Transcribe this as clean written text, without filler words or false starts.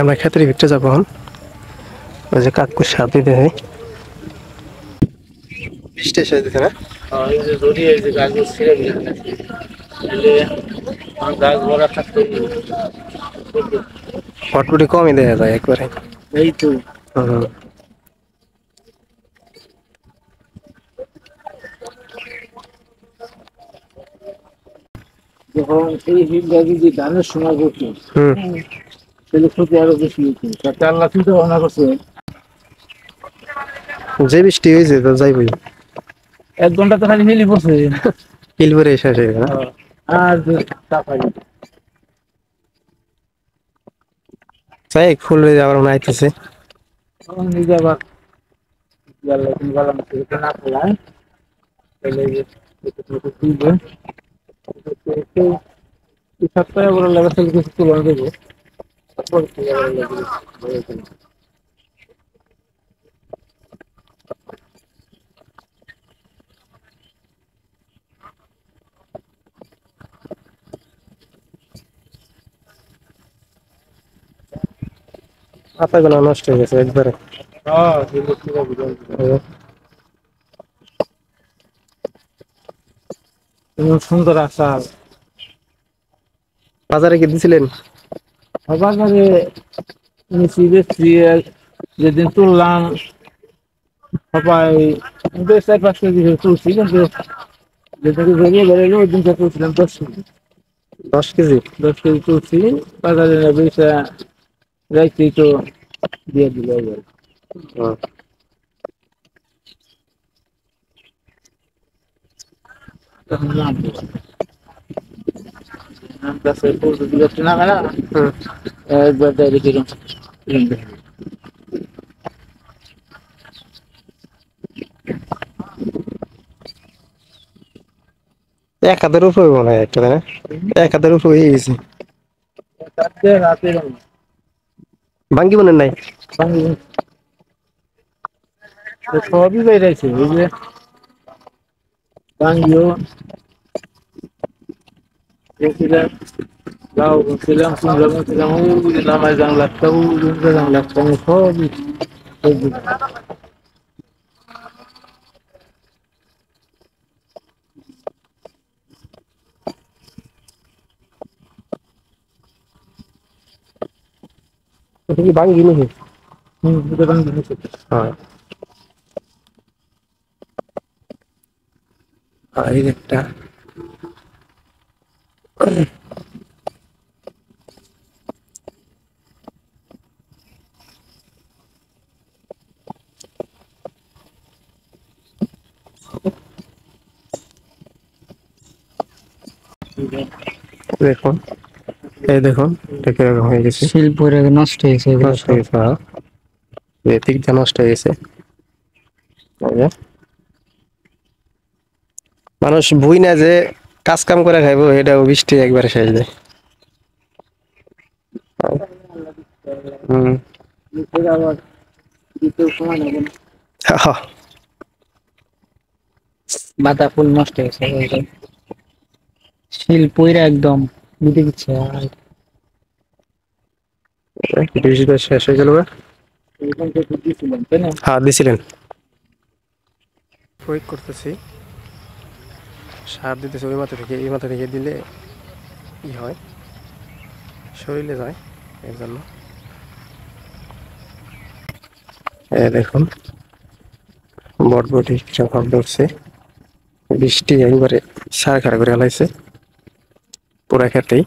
আমরা ক্ষেতের ভিতরে যাবো এখন। ওই যে কাকু সার দিতে হয়, বৃষ্টি এসে দিতে না এই যে যদি এই যে গাছগুলো ছিঁড়ে দিলেন নাকি তাহলে আমার গাছ ভরা থাকতে ফটফটি কমই দেখা যায় একবারে। এই তো হুম। যখন এই হিট গাড়ি যে ধানের সময় করছে হুম। সেগুলো ক্ষতি আরো বেশি হচ্ছে তাতে আল্লাহ চিন্তা ভাবনা করছে যে বৃষ্টি হয়েছে তো যাইবই, 1 ঘন্টা তো খালি হেলি পড়ছে কিলপুরে শেষ হয়ে গেছে না। আর যে তাপাই যাই ফুল আবার মনে আইতেছে। তখন নিজে আবার আল্লাহ তুমি ভালো মতো না পেলাম তাহলে এই যে তুলবে এই সপ্তাহে বড় লেগে থেকে কিছু তুলনা দেবো তারপর পাতাগুলো নষ্ট হয়ে গেছে একবারে। হ্যাঁ যেগুলো পুরো বিরল সুন্দর আসার বাজারে কি দিছিলেন? বাজারে নিচি বেশি যেদিন তুললাম সবাই 4-5 কেজি তুলছি কিন্তু যেদিকে বেরিয়ে বেরোলো ওই দিনটা তুলছিলাম 10 কেজি 10 কেজি? 10 কেজি তুলছি বাজারে বেশি রাখছি তো দিয়ে দিল এবার হুম। তখন নামবো নামতেছে পৌঁছে দিল না মেলা হুম। একবার ডাইরে দিলাম এক হাতের উপরে মনে হয় একটা, তাই না? এক হাতের উপরে হয়ে গেছে। রাতে রাতে ভাঙ্গি মনে নাই। সবই বেড়েছে এই যে গাঙ্গিও দেখছিলাম লাউ ছিলাম কুমড়া ছিলাম ওই নামায় জাং লাগতাম ওই জাং লাগতাম সবই সবজি ওটা কি ভাঙ্গি নাকি? এটা গাঙ্গি হয়েছে হ্যাঁ। এই যে একটা দেখুন, এই দেখুন এটা কিরকম হয়ে গেছে। শিলপুরে নষ্ট হয়েছে নষ্ট হয়ে গেছে, হ্যাঁ। দিকটা নষ্ট হয়ে গেছে। এই যে মানুষ বুই না যে কাজ কাম করে খাইবো, এটাও বৃষ্টি একবারে শেষ দেয়। হম। আবার দ্বিতীয় সময় নেব বাতা ফুল নষ্ট হয়েছে শিলপুরে একদম বুঝে দিচ্ছে বৃষ্টি শেষ হয়ে গেল। হ্যাঁ দিছিলেন। প্রয়োগ করতেছি, সার দিতেছি ওই মাথা থেকে এই মাথা থেকে দিলে কি হয়, শরীরে যায় এর জন্য। দেখুন বটবটি কিরকম ধরছে, বৃষ্টি একবারে সার খাড়া করে ফেলাইছে পুরা ক্ষেতেই।